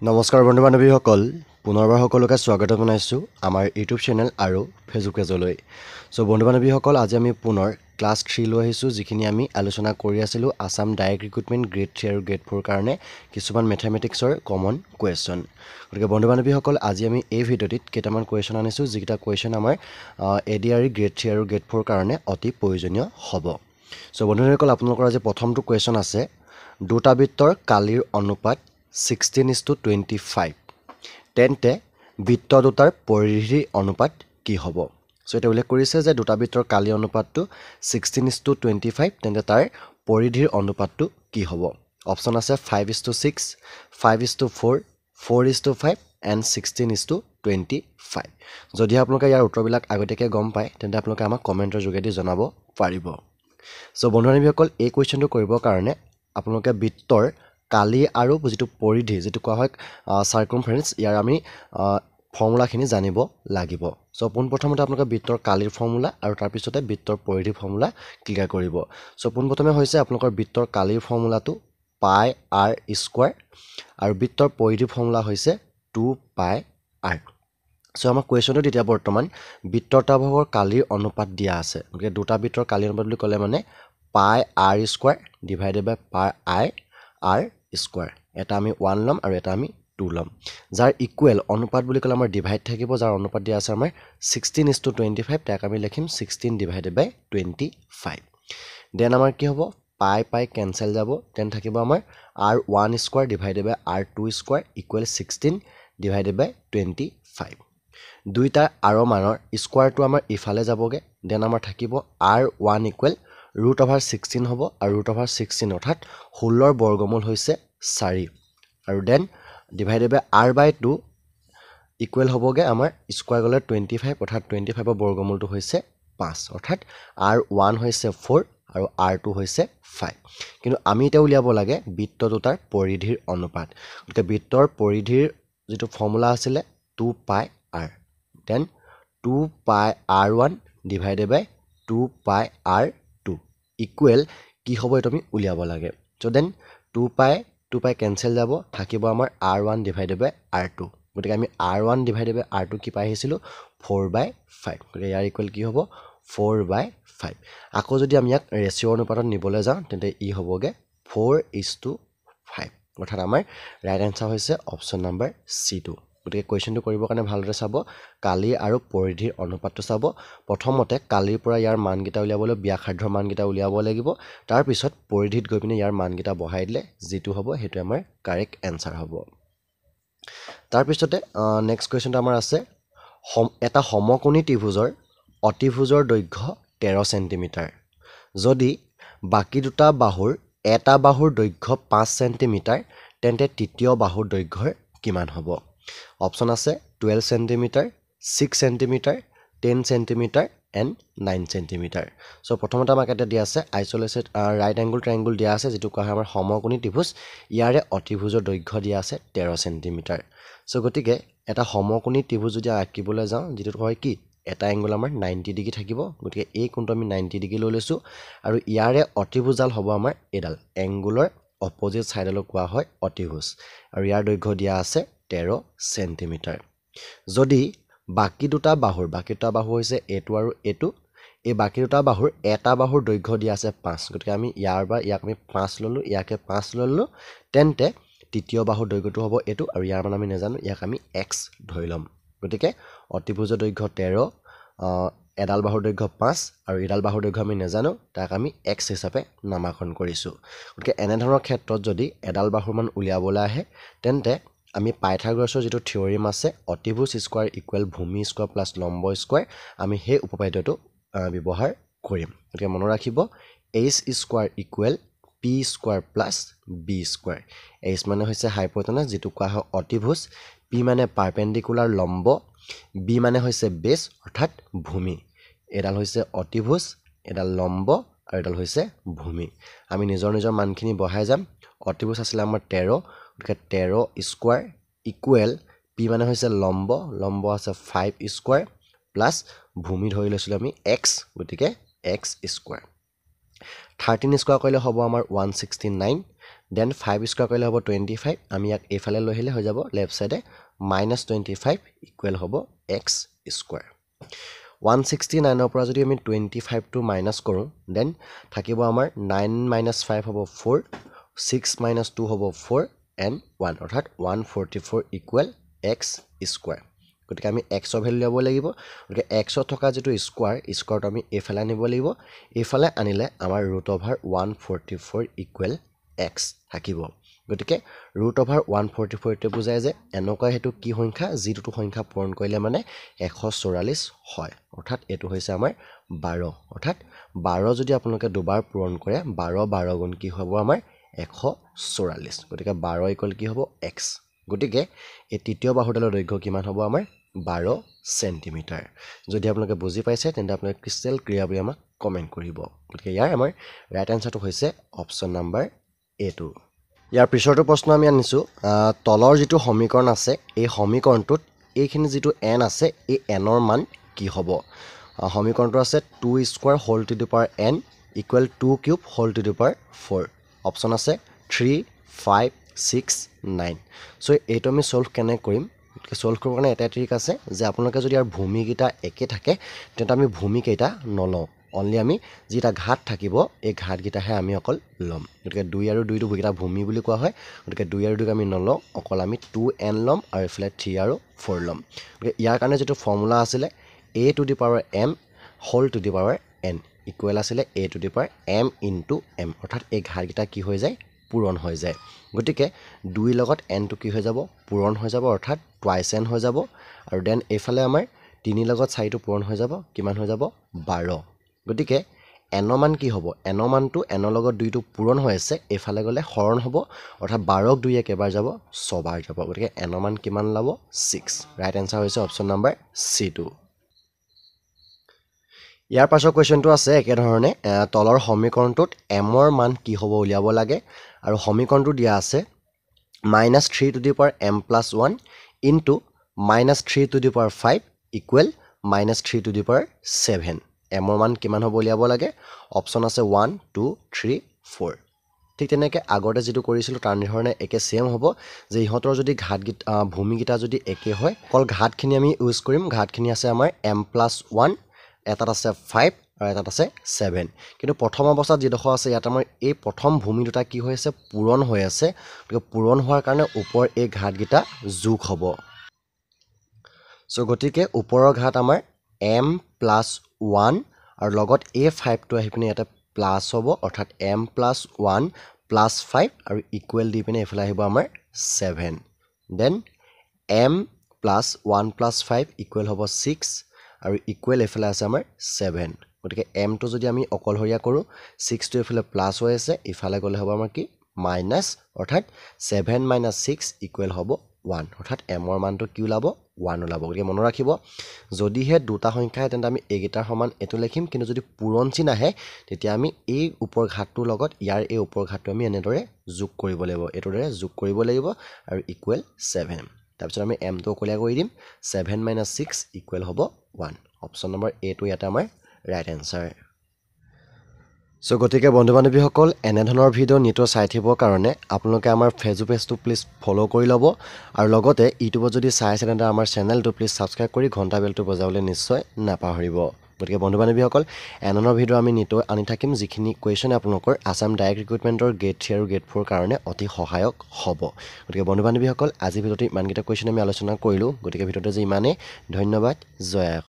নমস্কাৰ বন্ধু বান্ধৱীসকল পুনৰবাৰ সকলোকে স্বাগত জনাইছোঁ আমাৰ ইউটিউব চেনেল আৰু ফেচবুক পেজলৈ সো বন্ধু বান্ধৱীসকল আজি আমি পুনৰ ক্লাছ 3 লৈ আহিছোঁ যিখিনি আমি আলোচনা কৰি আছিলোঁ আসাম ডাইৰেক্ট ৰিক্ৰুটমেণ্ট গ্ৰেড 3 আৰু গ্ৰেড 4 কাৰণে কিছুমান মেথমেটিক্সৰ কমন কুৱেশ্যন গতিকে বন্ধু বান্ধৱীসকল আজি আমি এই ভিডিঅ'টিত কেইটামান কুৱেশ্যন আনিছোঁ যিকেইটা কুৱেশ্যন আমাৰ এডিআৰই গ্ৰেড 3 আৰু গ্ৰেড 4 কাৰণে অতি প্ৰয়োজনীয় হ'ব সো বন্ধু বান্ধৱীসকল আপোনালোকৰ আজি প্ৰথমটো কুৱেশ্যন আছে দুটা বৃত্তৰ কালিৰ অনুপাত 16:25 তেন্তে বৃত্ত দুটাৰ পৰিধিৰ অনুপাত কি হ'ব সো এটা উল্লেখ কৰিছে যে দুটা বৃত্তৰ কালি অনুপাতটো 16:25 তেন্তে তাৰ পৰিধিৰ অনুপাতটো কি হ'ব অপচন আছে 5:6 5:4 4:5 and 16:25 যদি আপোনালোকে ইয়াৰ উত্তৰবিলাক আগতীয়াকৈ গম পায় তেন্তে আপোনালোকে আমাক কমেণ্টৰ যোগেদি জনাব পাৰিব সো বন্ধু বান্ধৱীসকল এই কুৱেশ্যনটো কৰিবৰ কাৰণে আপোনালোকে বৃত্তৰ কালি আৰু যিটো পৰিধি যিটো কোৱা হয় সাৰ্কামফাৰেন্স ইয়াৰ আমি ফৰ্মুলাখিনি জানিব লাগিব সো পোনপ্ৰথমতে আপোনালোকে বৃত্তৰ কালিৰ ফৰ্মুলা আৰু তাৰ পিছতে বৃত্তৰ পৰিধি ফৰ্মুলা ক্লিয়াৰ কৰিব সো পোনপ্ৰথমে হৈছে আপোনালোকৰ বৃত্তৰ কালিৰ ফৰ্মুলাটো পাই r স্কয়াৰ আৰু বৃত্তৰ পৰিধি ফৰ্মুলা হৈছে 2 পাই r সো আমাৰ কুৱেশ্যনটো এতিয়া বৰ্তমান বৃত্তৰটা ভাগৰ কালিৰ অনুপাত দিয়া আছে গতিকে দুটা বৃত্তৰ কালিৰ অনুপাত বুলি ক'লে মানে পাই r square divided by pi r square এটা আমি 1 লম আৰু এটা আমি 2 লম যাৰ ইকুৱেল অনুপাত বুলি ক'লে আমাৰ ডিভাইড থাকিব যাৰ অনুপাত দিয়া আছে আমাৰ 16:25 তাক আমি লিখিম 16 ডিভাইডেড বাই 25 দেন আমাৰ কি হ'ব পাই পাই কেনসেল যাব দেন থাকিব আমাৰ r1 স্কয়াৰ ডিভাইডেড বাই r2 স্কয়াৰ ইকুৱেল 16 ডিভাইডেড বাই 25 দুইটা আৰ মানৰ স্কয়াৰটো আমাৰ ইফালে যাবগে দেন আমাৰ থাকিব r1 ইকুৱেল √16 হ'ব আৰু √16 অৰ্থাৎ 16 ৰ বৰ্গমূল হৈছে 4 আৰু দেন ডিভাইডেড বাই r/2 ইকুৱেল হ'বগে আমাৰ স্কয়াৰ গলে 25 অৰ্থাৎ 25 ৰ বৰ্গমূলটো হৈছে 5 অৰ্থাৎ r1 হৈছে 4 আৰু r2 হৈছে 5 কিন্তু আমি এটা উলিয়াব লাগে বৃত্ত দুটাৰ পৰিধিৰ অনুপাত গতিকে বৃত্তৰ পৰিধিৰ যেটো ফৰ্মুলা আছিল 2 পাই r দেন 2 পাই r1 ডিভাইডেড বাই 2 পাই r2 ইকুৱেল কি হ'ব এটা আমি উলিয়াব লাগে সো দেন 2 পাই কেনসেল যাব থাকিব আমাৰ r1 ডিভাইডেড বাই r2 গতিকে আমি r1 ডিভাইডেড বাই r2 কি পাই আহিছিলো 4/5 গতিকে ইয়াৰ ইকুৱেল কি হ'ব 4/5 আকৌ যদি আমি ইয়াক ৰেশিও অনুপাতত নিবলৈ যাওঁ তেন্তে ই হ'বগে 4:5 অৰ্থাৎ আমাৰ ৰাইট আনসাৰ হৈছে অপচন নম্বৰ C2 গতিকে কুৱেশ্যনটো কৰিবৰ কাৰণে ভালদৰে চাব কালি আৰু পৰিধিৰ অনুপাতটো চাব প্ৰথমতে কালিৰ পৰা ইয়াৰ মানকেইটা উলিয়াবলৈ ব্যাসাৰ্ধৰ মানকেইটা উলিয়াব লাগিব তাৰ পিছত পৰিধিত গৈ পিনে ইয়াৰ মানকেইটা বহাই দিলে যেটো হ'ব হেতু আমাৰ কাৰেক্ট আনসাৰ হ'ব তাৰ পিছতে নেক্সট কুৱেশ্যনটো আমাৰ আছে এটা সমকোণী ত্ৰিভুজৰ অতিভুজৰ দৈৰ্ঘ্য 13 সেন্টিমিটাৰ যদি বাকি দুটা বাহুৰ এটা বাহুৰ দৈৰ্ঘ্য 5 সেন্টিমিটাৰ তেন্তে তৃতীয় বাহুৰ দৈৰ্ঘ্য কিমান হ'ব অপচন আছে 12 centimetre 6 centimetre 10 centimetre and 9 centimetre so প্ৰথমতে আমাক এটা দিয়া আছে আইসোলেটেড ৰাইট এংগল ট্ৰায়াঙ্গল দিয়া আছে যেটো কোৱা হয় আমাৰ সমকোণী ত্ৰিভুজ ইয়াৰে অতিভুজৰ দৈৰ্ঘ্য দিয়া আছে 13 সেন্টিমিটাৰ সো গতিকে এটা সমকোণী ত্ৰিভুজ যদি আঁকিবলৈ যাওঁ যেটো হয় কি এটা এংগল আমাৰ 90 ডিগ্ৰী থাকিব গতিকে এই কোণটো আমি 90 ডিগ্ৰী লৈ লৈছো আৰু ইয়াৰে অতিভুজাল হ'ব আমাৰ এডাল এংগুলৰ অপোজিট সাইডলৈ কোৱা হয় অতিভুজ আৰু ইয়াৰ দৈৰ্ঘ্য দিয়া আছে 13 সেন্টিমিটাৰ যদি বাকি দুটা বাহুৰ হৈছে এটো আৰু এটো এই বাকি দুটা বাহুৰ এটা বাহুৰ দৈৰ্ঘ্য দিয়া আছে 5 গতিকে আমি ইয়াক আমি 5 ললো ইয়াকে 5 ললো তেন্তে তৃতীয় বাহুৰ দৈৰ্ঘ্যটো হ'ব এটো আৰু ইয়াৰ মান আমি নাজানো ইয়াক আমি x ধৰি লম গতিকে অতিভুজৰ দৈৰ্ঘ্য 13 এডাল বাহুৰ দৈৰ্ঘ্য 5 আৰু এডাল বাহুৰ দৈৰ্ঘ্য আমি নাজানো তাক আমি x হিচাপে নামাকৰণ কৰিছো গতিকে এনে ধৰণৰ ক্ষেত্ৰত যদি এডাল বাহুৰ মান উলিয়াবলৈ আহে তেন্তে আমি পাইথাগোৰাছৰ যেটো থিওৰেম আছে অতিভুজ স্কয়াৰ ইকুৱেল ভূমি স্কয়াৰ প্লাস লম্ব স্কয়াৰ আমি হে উপপাদ্যটো ব্যৱহাৰ কৰিম গতিকে মনত ৰাখিব h square equal p square plus b square h মানে হৈছে হাইপোটেনাস যেটো কোৱা হয় অতিভুজ p মানে পাৰপেন্ডিকুলাৰ লম্ব b মানে হৈছে বেছ অৰ্থাৎ ভূমি এডাল হৈছে অতিভুজ এডাল লম্ব আৰু এডাল হৈছে ভূমি আমি নিজৰ মানখিনি বহাই যাম অতিভুজ আছিল আমাৰ 13 গতিকে 13 স্কয়াৰ ইকুৱেল p মানে হৈছে লম্ব আছে 5 স্কয়াৰ প্লাস ভূমি ধৰি লৈছিল আমি x গতিকে x স্কয়াৰ 13 স্কয়াৰ কৰিলে হ'ব আমাৰ 169 দেন 5 স্কোৱাৰ কৰিলে হ'ব 25 আমি ইয়াক এইফালে লৈ আহিলে হৈ যাব লেফ্ট সাইডে -25 ইকুৱেল হ'ব x স্কোৱাৰ 169 ৰ পৰা যদি আমি 25 টো মাইনাস কৰোঁ দেন থাকিব আমাৰ 9 - 5 হ'ব 4 6 - 2 হ'ব 4 and 1 অৰ্থাৎ 144 ইকুৱেল x স্কোৱাৰ গতিকে আমি x ৰ ভ্যালু ল'ব লাগিব গতিকে x ত থকা যেটো স্কোৱাৰটো আমি এইফালে আনিব লাগিব এইফালে আনিলে আমাৰ √144 ইকুৱেল x থাকিব গতিকে √144 তে বুজায় যে এনেকুৱা হেতু কি সংখ্যা যিটো সংখ্যা পূৰণ কৰিলে মানে 144 হয় অৰ্থাৎ এটো হৈছে আমাৰ 12 অৰ্থাৎ 12 যদি আপোনালোকে দুবাৰ পূৰণ কৰে 12 গুণ কি হ'ব আমাৰ 144 গতিকে 12 ইকুৱেল কি হ'ব x গতিকে এই তৃতীয় বাহুডালৰ দৈৰ্ঘ্য কিমান হ'ব আমাৰ 12 সেন্টিমিটাৰ যদি আপোনালোকে বুজি পাইছে তেন্তে আপোনালোকে ক্ৰিস্টেল ক্লিয়াৰ বুলি আমাক কমেন্ট কৰিব গতিকে ইয়াৰ আমাৰ ৰাইট আনসাৰটো হৈছে অপচন নম্বৰ A2 ইয়াৰ পিছৰটো প্ৰশ্ন আমি আনিছো তলৰ যেটো সমীকৰণ আছে এই সমীকৰণটোত এইখিনি যেটো n আছে এই n ৰ মান কি হ'ব সমীকৰণটো আছে 2 square whole to the power n equal 2 cube whole to the power 4 option আছে 3 5 6 9 সো এইটো আমি সলভ কেনে কৰিম সলভ কৰিব কাৰণে এটা ট্ৰিক আছে যে আপোনালোকে যদি ইয়াৰ ভূমিকেইটা একে থাকে তেন্তে আমি ভূমিকেইটা নলওঁ অনলি আমি যেটা ঘাত থাকিব এই ঘাতকেইটাহে আমি অকল লম গতিকে 2 আৰু 2 টো ভূমিকেইটা ভূমি বুলি কোৱা হয় গতিকে 2 আৰু 2 আমি নলওঁ অকল আমি 2n লম আৰু ইফালে 3 আৰু 4 লম গতিকে ইয়াৰ কাৰণে যেটো ফৰ্মুলা আছিল a to the power m whole to the power n equal আছিল a to the power m into m অৰ্থাৎ এই ঘাতকেইটা কি হৈ যায় পূৰণ হৈ যায় গতিকে 2 লগত n টো কি হৈ যাব পূৰণ হৈ যাব অৰ্থাৎ টুৱাইছ n হৈ যাব আৰু দেন এইফালে আমাৰ 3 লগত 4 টো পূৰণ হৈ যাব কিমান হৈ যাব 12 গতিকে n মান কি হ'ব n মানটো n লগত 2 টো পূৰণ হৈ আছে এইফালে গলে হৰণ হ'ব অৰ্থাৎ 12 ক 2 এ কেবাৰ যাব 6 বাৰ যাব গতিকে n মান কিমান লাভ 6 ৰাইট আনসাৰ হৈছে অপচন নম্বৰ C2 ইয়াৰ পাছৰ কোৱেশ্চনটো আছে একে ধৰণে তলৰ সমীকৰণটোত m ৰ মান কি হ'ব উলিয়াব লাগে আৰু সমীকৰণটো দিয়া আছে -3 two the power m + 1 into -3 two the power 5 equal -3 two the power 7 m ৰ মান কিমান হ'ব উলিয়াব লাগে অপচন আছে 1 2 3 4 ঠিক তেনেকৈ আগতে যেটো কৰিছিল তাৰ ধৰণে একে সেম হ'ব যে ইহতৰ যদি ভূমিকেইটা যদি একে হয় কল ঘাতখিনি আমি ইউজ কৰিম ঘাতখিনি আছে আমাৰ m + 1 এটাত আছে 5 আৰু এটাত আছে 7 কিন্তু প্ৰথম অৱস্থাত যেডখৰ আছে ইয়াত আমাৰ এই প্ৰথম ভূমি দুটা কি হৈ আছে পূৰণ হৈ আছে গতিকে পূৰণ হোৱাৰ কাৰণে ওপৰ এই ঘাতকেইটা যোগ হ'ব সো গতিকে ওপৰৰ ঘাত আমাৰ m + 1 আৰু লগত a5 টো আহি পিনে এটা প্লাস হ'ব অৰ্থাৎ m + 1 + 5 আৰু ইকুৱেল দি পিনে এফালে আহিব আমাৰ 7 দেন m + 1 + 5 ইকুৱেল হ'ব 6 আৰু ইকুৱেল এফালে আছে আমাৰ 7 গতিকে m টো যদি আমি অকলহৰীয়া কৰো 6 টো এফালে প্লাস হৈ আছে ইফালে গলে হ'ব আমাৰ কি মাইনাস অৰ্থাৎ 7 - 6 ইকুৱেল হ'ব 1 অৰ্থাৎ m ৰ মানটো কি ওলাব 1 ওলাব গতিকে মনত ৰাখিব যদিহে দুটা সংখ্যা তেন্তে আমি এগিটাৰ সমান এটো লিখিম কিন্তু যদি পূৰণ চিন আহে তেতিয়া আমি এই ওপৰ ঘাতটোৰ লগত ইয়াৰ এই ওপৰ ঘাতটো আমি এনেদৰে যোগ কৰিব লাগিব এটোৰে যোগ কৰিব লাগিব আৰু ইকুৱেল 7 তাৰপিছত আমি m টো কলিয়া কৰি দিম 7 - 6 ইকুৱেল হ'ব 1 অপচন নম্বৰ A টো ইয়াতে আমাৰ ৰাইট আনসাৰ সো গতিকে বন্ধু-বান্ধৱীসকল এনে ধৰণৰ ভিডিও নিটো চাই থাকিবৰ কাৰণে আপোনালোকে আমাৰ ফেসবুক পেজটো প্লিজ ফলো কৰি ল'ব আৰু লগতে ইউটিউবত যদি চাই আছে তেন্তে আমাৰ চেনেলটো প্লিজ সাবস্ক্ৰাইব কৰি ঘণ্টা বেলটো বজাবলৈ নিশ্চয় নাপাহৰিব গতিকে বন্ধু-বান্ধৱীসকল এনে ধৰণৰ ভিডিও আমি নিটো আনি থাকিম যিখিনি কোৱেশ্চন আপোনালোকৰ আসাম ডাইৰেক্ট ৰিক্ৰুটমেন্টৰ গেট 3 আৰু গেট 4 কাৰণে অতি সহায়ক হ'ব গতিকে বন্ধু-বান্ধৱীসকল আজি ভিডিওতে ইমানকিটা কোৱেশ্চন আমি আলোচনা কৰিলো গতিকে ভিডিওটো যে ইমানে ধন্যবাদ জয়